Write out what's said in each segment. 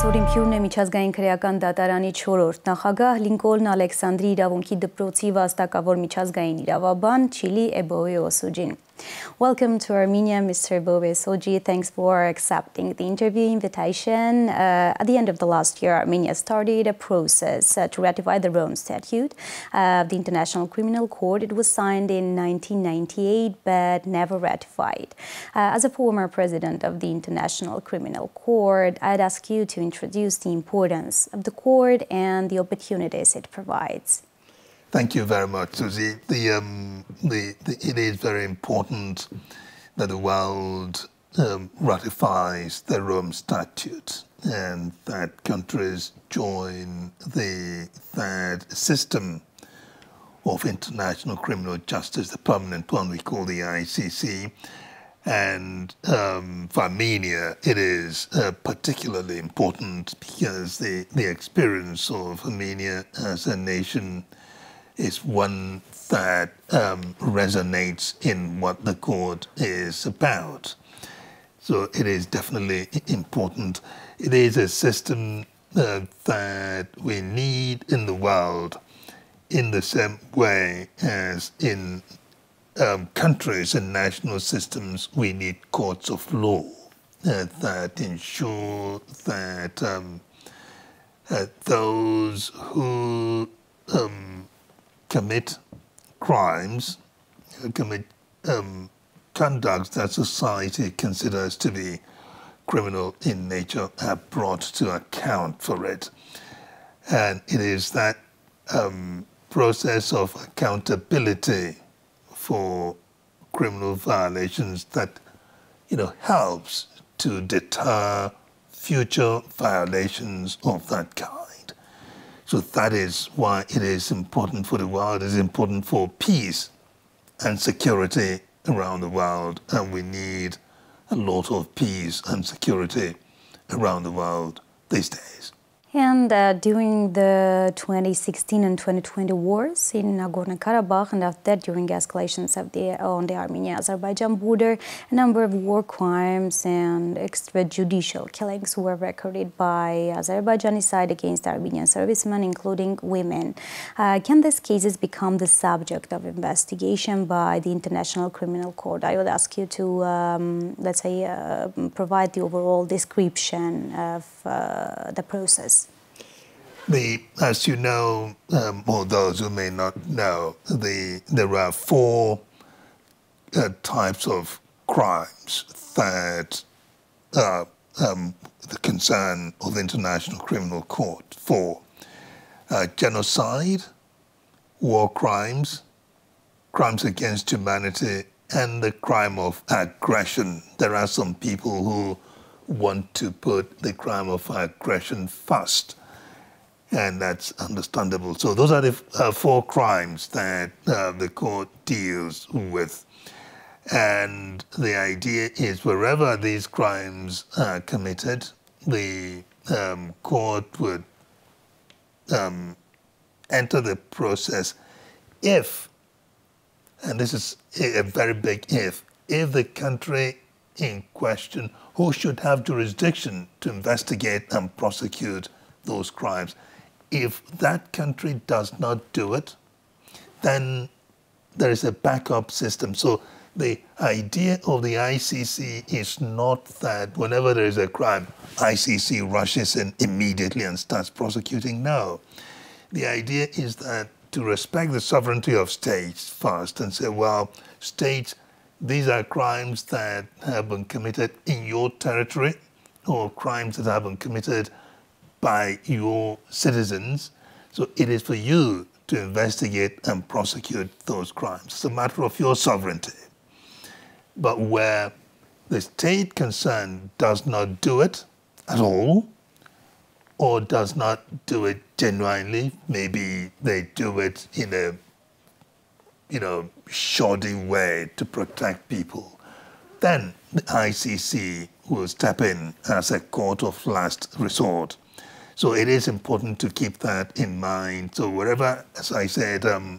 Այսօրին միջազգային քրեական դատարանի 4-րդ նախագահ Լինկոլն Ալեքսանդրի իրավունքի դպրոցի վաստակավոր միջազգային իրավաբան Chile Eboe-Osujin. Welcome to Armenia, Mr. Eboe-Osuji. Thanks for accepting the interview invitation. At the end of the last year, Armenia started a process to ratify the Rome Statute of the International Criminal Court. It was signed in 1998 but never ratified. As a former president of the International Criminal Court, I'd ask you to introduce the importance of the court and the opportunities it provides. Thank you very much, Syuzi. It is very important that the world ratifies the Rome Statute and that countries join the third system of international criminal justice, the permanent one we call the ICC. And for Armenia, it is particularly important because the experience of Armenia as a nation is one that resonates in what the court is about. So it is definitely important. It is a system that we need in the world in the same way as in countries and national systems we need courts of law that ensure that those who commit crimes, commit conducts that society considers to be criminal in nature are brought to account for it. And it is that process of accountability for criminal violations that, helps to deter future violations of that kind. So that is why it is important for the world. It is important for peace and security around the world. And we need a lot of peace and security around the world these days. And during the 2016 and 2020 wars in Nagorno-Karabakh, and after that, during escalations on the Armenia-Azerbaijan border, a number of war crimes and extrajudicial killings were recorded by Azerbaijani side against Armenian servicemen, including women. Can these cases become the subject of investigation by the International Criminal Court? I would ask you to, let's say, provide the overall description of the process. As you know, or those who may not know, there are four types of crimes that are the concern of the International Criminal Court. Four: genocide, war crimes, crimes against humanity, and the crime of aggression. There are some people who want to put the crime of aggression first, and that's understandable. So those are the four crimes that the court deals with. And the idea is wherever these crimes are committed, the court would enter the process if, and this is a very big if the country in question who should have jurisdiction to investigate and prosecute those crimes, if that country does not do it, then there is a backup system. So the idea of the ICC is not that whenever there is a crime, ICC rushes in immediately and starts prosecuting. No. The idea is that to respect the sovereignty of states first and say, well, states, these are crimes that have been committed in your territory or crimes that have been committed by your citizens. So it is for you to investigate and prosecute those crimes. It's a matter of your sovereignty. But where the state concerned does not do it at all, or does not do it genuinely, maybe they do it in a shoddy way to protect people, then the ICC will step in as a court of last resort. So it is important to keep that in mind. So wherever, as I said, I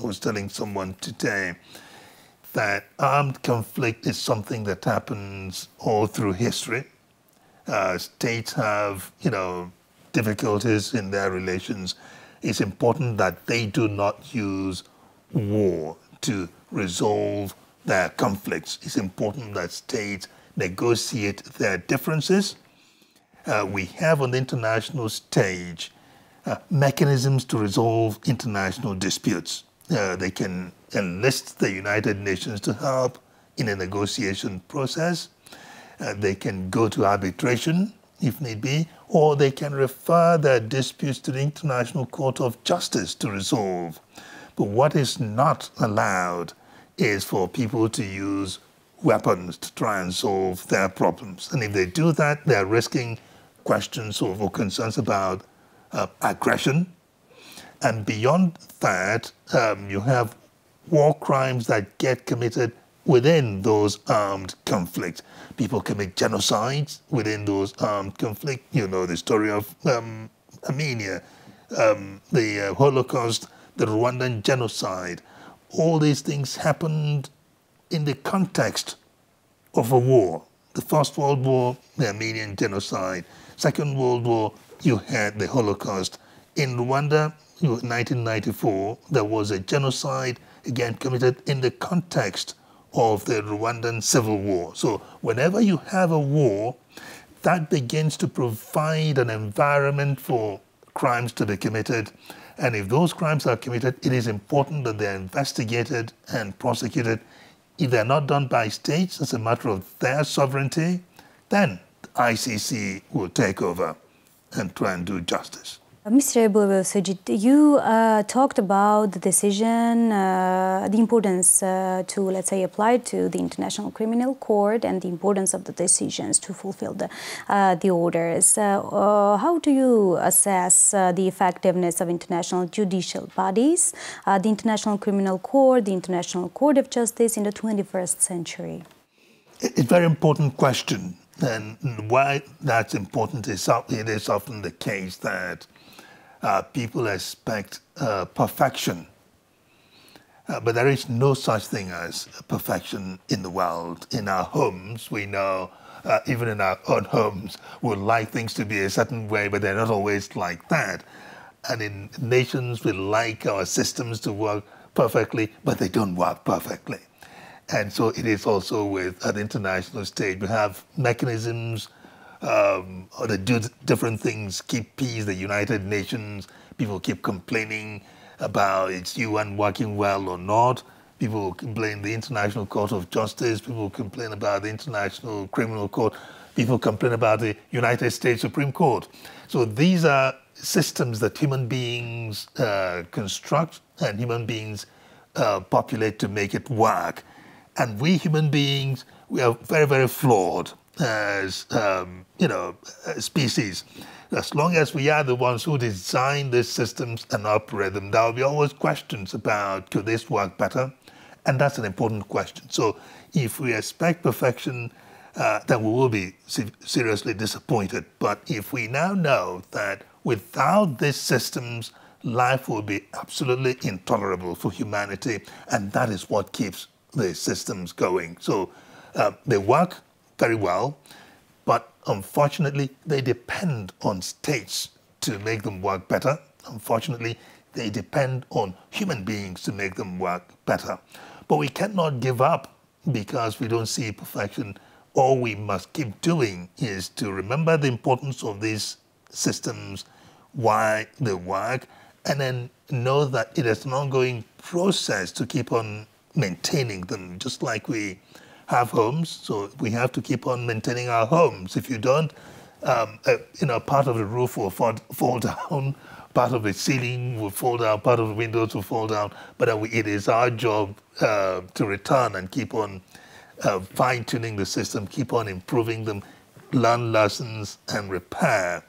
was telling someone today that armed conflict is something that happens all through history. states have, difficulties in their relations, it's important that they do not use war to resolve their conflicts. It's important that states negotiate their differences. We have on the international stage mechanisms to resolve international disputes. They can enlist the United Nations to help in a negotiation process. They can go to arbitration if need be, or they can refer their disputes to the International Court of Justice to resolve. But what is not allowed is for people to use weapons to try and solve their problems. And if they do that, they're risking questions or concerns about aggression. And beyond that, you have war crimes that get committed within those armed conflicts. People commit genocides within those armed conflicts. You know the story of Armenia, the Holocaust, the Rwandan genocide. All these things happened in the context of a war. The First World War, the Armenian genocide. Second World War, you had the Holocaust. In Rwanda, 1994, there was a genocide, again, committed in the context of the Rwandan civil war. So whenever you have a war, that begins to provide an environment for crimes to be committed. And if those crimes are committed, it is important that they're investigated and prosecuted. If they're not done by states as a matter of their sovereignty, then the ICC will take over and try and do justice. Mr. Eboe-Osuji, you talked about the decision, the importance to, let's say, apply to the International Criminal Court and the importance of the decisions to fulfill the orders. How do you assess the effectiveness of international judicial bodies, the International Criminal Court, the International Court of Justice in the 21st century? It's a very important question. And why that's important is it is often the case that people expect perfection, but there is no such thing as perfection in the world. In our homes, we know, even in our own homes, we like things to be a certain way, but they're not always like that. And in nations, we like our systems to work perfectly, but they don't work perfectly. And so it is also with at the international stage. We have mechanisms that do different things, keep peace, the United Nations. People keep complaining about its UN working well or not. People complain the International Court of Justice. People complain about the International Criminal Court. People complain about the United States Supreme Court. So these are systems that human beings construct and human beings populate to make it work. And we human beings, we are very, very flawed as, species. As long as we are the ones who design these systems and operate them, there will be always questions about, could this work better? And that's an important question. So if we expect perfection, then we will be seriously disappointed. But if we now know that without these systems, life will be absolutely intolerable for humanity, and that is what keeps the systems going. So they work very well, but unfortunately, they depend on states to make them work better. Unfortunately, they depend on human beings to make them work better. But we cannot give up because we don't see perfection. All we must keep doing is to remember the importance of these systems, why they work, and then know that it is an ongoing process to keep on maintaining them, just like we have homes. So we have to keep on maintaining our homes. If you don't, part of the roof will fall down, part of the ceiling will fall down, part of the windows will fall down. But it is our job to return and keep on fine-tuning the system, keep on improving them, learn lessons, and repair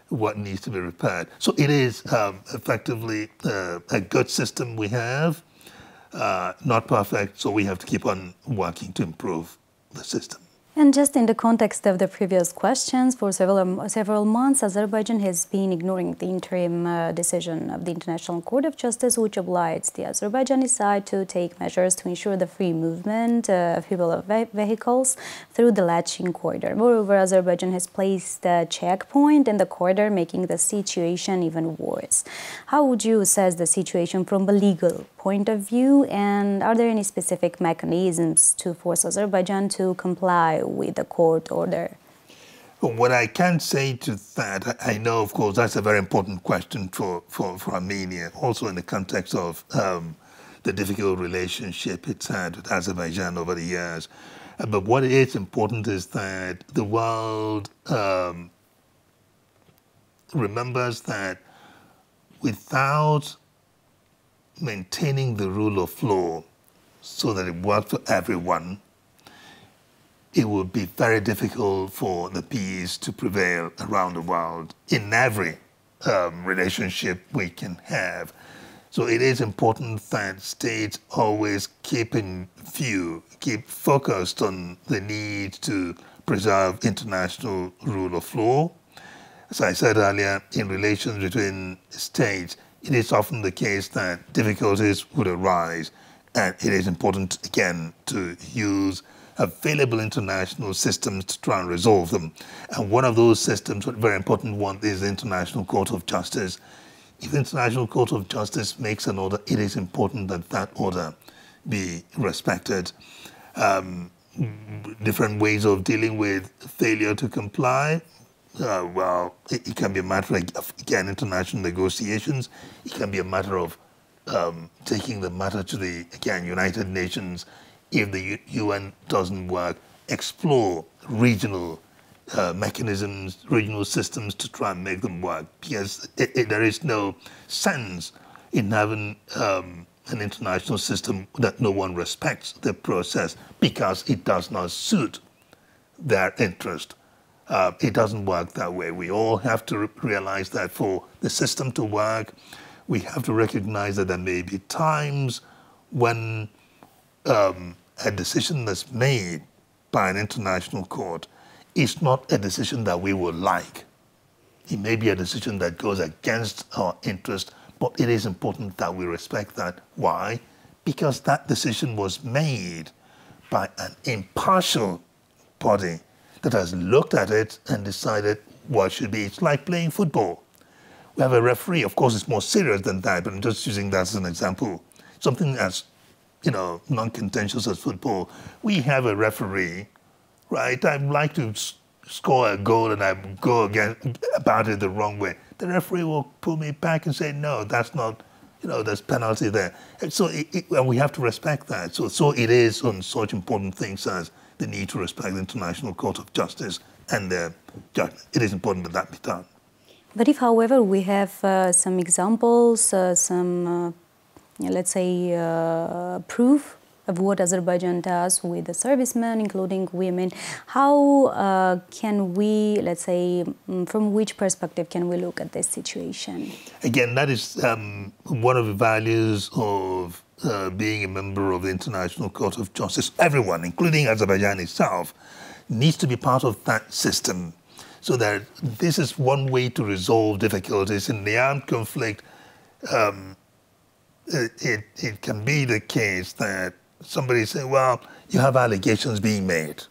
what needs to be repaired. So it is effectively a good system we have. Not perfect, so we have to keep on working to improve the system. And just in the context of the previous questions, for several months, Azerbaijan has been ignoring the interim decision of the International Court of Justice, which obliges the Azerbaijani side to take measures to ensure the free movement of people of vehicles through the Lachin corridor. Moreover, Azerbaijan has placed a checkpoint in the corridor, making the situation even worse. How would you assess the situation from a legal point of view, and are there any specific mechanisms to force Azerbaijan to comply with the court order? What I can say to that, I know, of course, that's a very important question for Armenia, also in the context of the difficult relationship it's had with Azerbaijan over the years. But what is important is that the world remembers that without maintaining the rule of law so that it works for everyone, it would be very difficult for the peace to prevail around the world in every relationship we can have. So it is important that states always keep in view, keep focused on the need to preserve international rule of law. As I said earlier, in relations between states, it is often the case that difficulties would arise, and it is important, again, to use available international systems to try and resolve them. And one of those systems, a very important one, is the International Court of Justice. If the International Court of Justice makes an order, it is important that that order be respected. Different ways of dealing with failure to comply. Well, it can be a matter of, again, international negotiations. It can be a matter of taking the matter to the, again, United Nations. If the UN doesn't work, explore regional mechanisms, regional systems to try and make them work. Because there is no sense in having an international system that no one respects the process because it does not suit their interest. It doesn't work that way. We all have to realize that for the system to work, we have to recognize that there may be times when a decision that's made by an international court is not a decision that we would like. It may be a decision that goes against our interest, but it is important that we respect that. Why? Because that decision was made by an impartial body that has looked at it and decided what should be. It's like playing football. We have a referee. Of course, it's more serious than that, but I'm just using that as an example. Something as, non-contentious as football. We have a referee, right? I'd like to score a goal and I go about it the wrong way. The referee will pull me back and say, no, that's not, there's penalty there. And so and we have to respect that. So it is on such important things as the need to respect the International Court of Justice and the judgment. It is important that that be done. But if, however, we have some examples, some, let's say, proof of what Azerbaijan does with the servicemen, including women, how can we, let's say, from which perspective can we look at this situation? Again, that is one of the values of being a member of the International Court of Justice. Everyone, including Azerbaijan itself, needs to be part of that system. So that this is one way to resolve difficulties. In the armed conflict, it can be the case that somebody say, well, you have allegations being made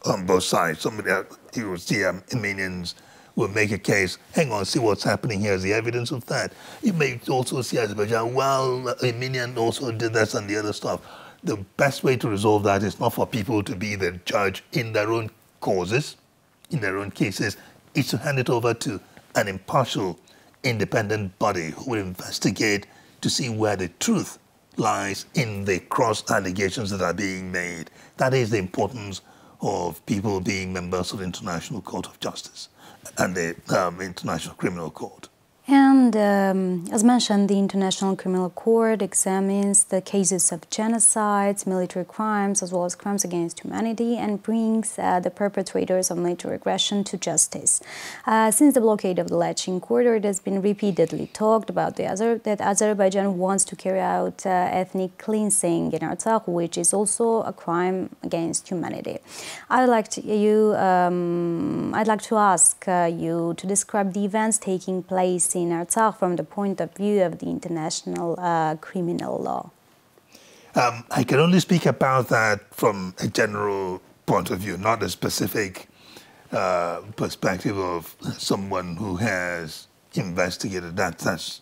on both sides. Somebody, you will see Armenians will make a case, hang on, see what's happening here is the evidence of that. You may also see Azerbaijan, well, Armenian also did this and the other stuff. The best way to resolve that is not for people to be the judge in their own causes, in their own cases. It's to hand it over to an impartial, independent body who will investigate to see where the truth lies in the cross allegations that are being made. That is the importance of people being members of the International Court of Justice and the International Criminal Court. And as mentioned, the International Criminal Court examines the cases of genocides, military crimes, as well as crimes against humanity, and brings the perpetrators of military aggression to justice. Since the blockade of the Lachin corridor, it has been repeatedly talked about that Azerbaijan wants to carry out ethnic cleansing in Artsakh, which is also a crime against humanity. I'd like to ask you to describe the events taking place in Artsakh from the point of view of the international criminal law. I can only speak about that from a general point of view, not a specific perspective of someone who has investigated that. That's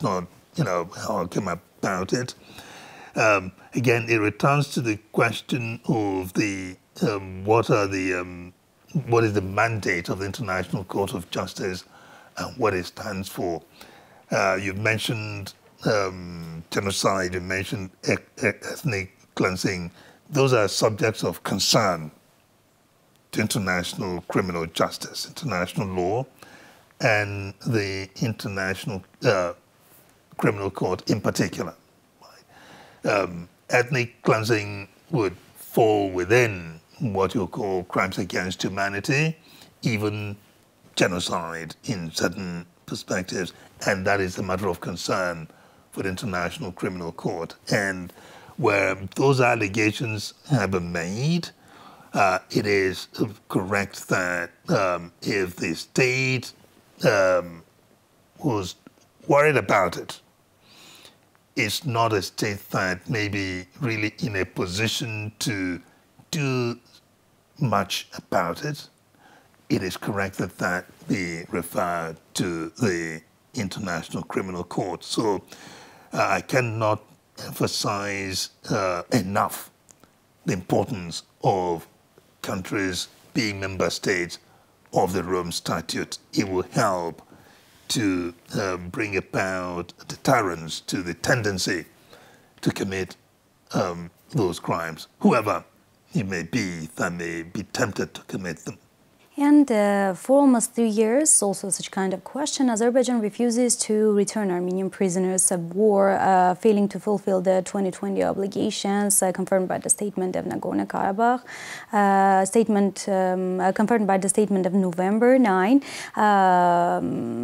not, how I came about it. Again, it returns to the question of the what is the mandate of the International Court of Justice and what it stands for. You've mentioned genocide, you mentioned ethnic cleansing. Those are subjects of concern to international criminal justice, international law, and the International Criminal Court in particular. Ethnic cleansing would fall within what you call crimes against humanity, even genocide in certain perspectives, and that is a matter of concern for the International Criminal Court. And where those allegations have been made, it is correct that if the state was worried about it, it's not a state that may be really in a position to do much about it. It is correct that that be referred to the International Criminal Court. So I cannot emphasize enough the importance of countries being member states of the Rome Statute. It will help to bring about deterrence to the tendency to commit those crimes, whoever it may be that may be tempted to commit them. And for almost 3 years, also such kind of question, Azerbaijan refuses to return Armenian prisoners of war, failing to fulfill the 2020 obligations confirmed by the statement of Nagorno-Karabakh, confirmed by the statement of November 9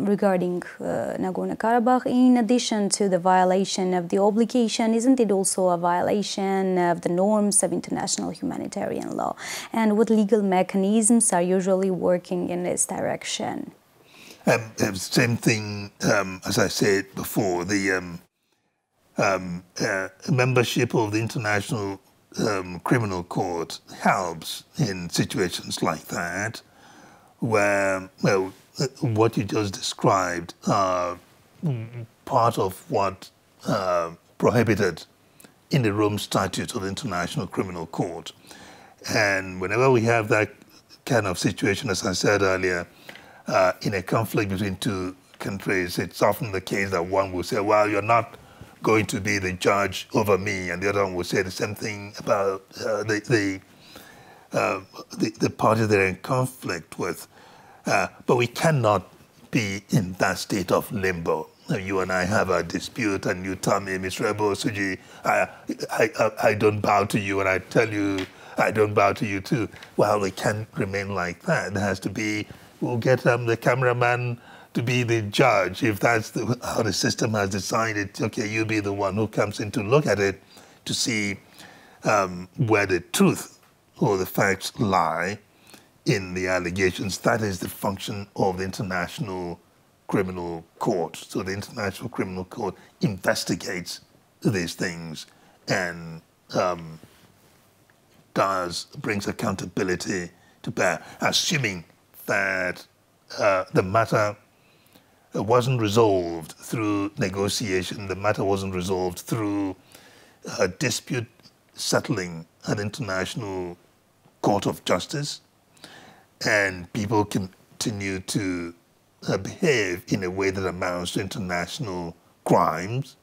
regarding Nagorno-Karabakh. In addition to the violation of the obligation, isn't it also a violation of the norms of international humanitarian law? And what legal mechanisms are usually working in this direction? Same thing, as I said before, the membership of the International Criminal Court helps in situations like that, where, well, what you just described are part of what prohibited in the Rome Statute of the International Criminal Court. And whenever we have that kind of situation, as I said earlier, in a conflict between two countries, it's often the case that one will say, well, you're not going to be the judge over me, and the other one will say the same thing about the party they're in conflict with. But we cannot be in that state of limbo. You and I have a dispute, and you tell me, Mr. Eboe-Osuji, I don't bow to you, and I tell you, I don't bow to you too. Well, we can't remain like that. There has to be, we'll get the cameraman to be the judge. If that's how the system has decided, okay, you be the one who comes in to look at it to see where the truth or the facts lie in the allegations. That is the function of the International Criminal Court. So the International Criminal Court investigates these things and brings accountability to bear, assuming that the matter wasn't resolved through negotiation, the matter wasn't resolved through dispute settling at International Court of Justice, and people continue to behave in a way that amounts to international crimes,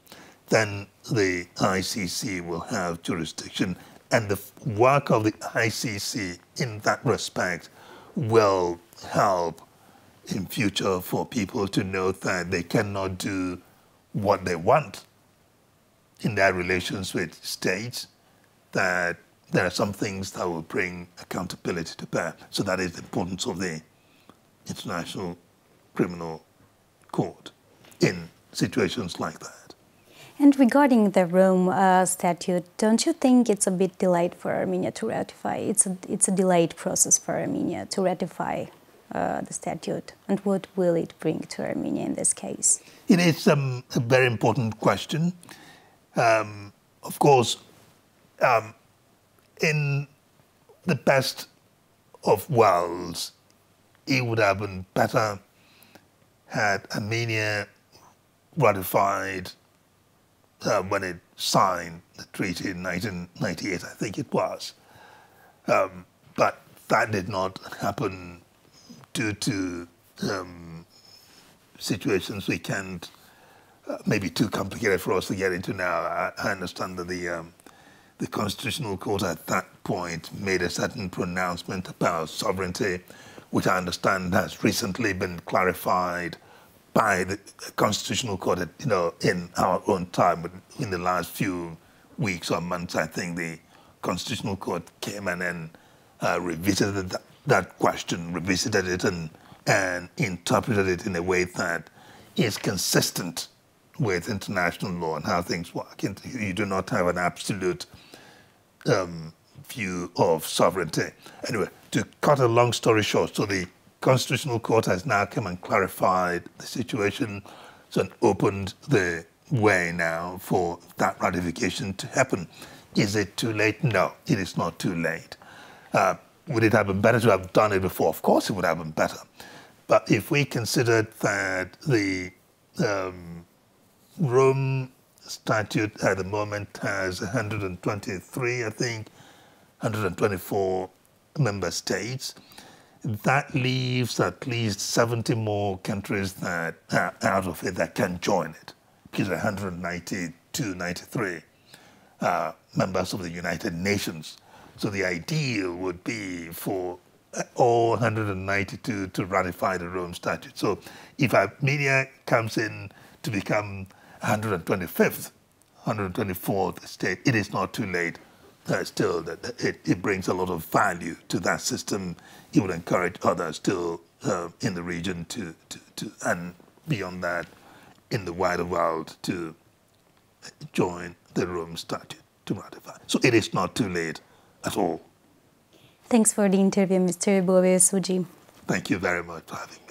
then the ICC will have jurisdiction. And the work of the ICC in that respect will help in future for people to know that they cannot do what they want in their relations with states, that there are some things that will bring accountability to bear. So that is the importance of the International Criminal Court in situations like that. And regarding the Rome Statute, don't you think it's a bit delayed for Armenia to ratify? It's a delayed process for Armenia to ratify the statute. And what will it bring to Armenia in this case? It is a very important question. Of course, in the best of worlds, it would have been better had Armenia ratified when it signed the treaty in 1998, I think it was. But that did not happen due to situations we can't, maybe too complicated for us to get into now. I understand that the Constitutional Court at that point made a certain pronouncement about sovereignty, which I understand has recently been clarified by the Constitutional Court, in our own time. But in the last few weeks or months, I think the Constitutional Court came and then revisited that question, revisited it and interpreted it in a way that is consistent with international law and how things work. You do not have an absolute view of sovereignty. Anyway, to cut a long story short, so the Constitutional Court has now come and clarified the situation, so opened the way now for that ratification to happen. Is it too late? No, it is not too late. Would it have been better to have done it before? Of course it would have been better. But if we considered that the Rome Statute at the moment has 123, I think, 124 member states, that leaves at least 70 more countries that are out of it that can join it, because 192, 93 members of the United Nations. So the ideal would be for all 192 to ratify the Rome Statute. So if Armenia comes in to become 125th, 124th state, it is not too late. Still, it brings a lot of value to that system. It would encourage others still in the region to and beyond that, in the wider world, to join the Rome Statute to ratify. So it is not too late at all. Thanks for the interview, Mr. Eboe-Osuji. Thank you very much for having me.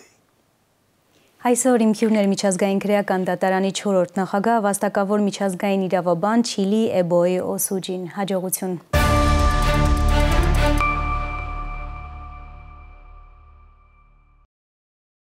Այսօր իմ հյուրն էր միջազգային քրեական դատարանի 4-րդ նախագահ, վաստակավոր միջազգային իրավաբան Chile Eboe-Osuji-ին։ Հաջողություն։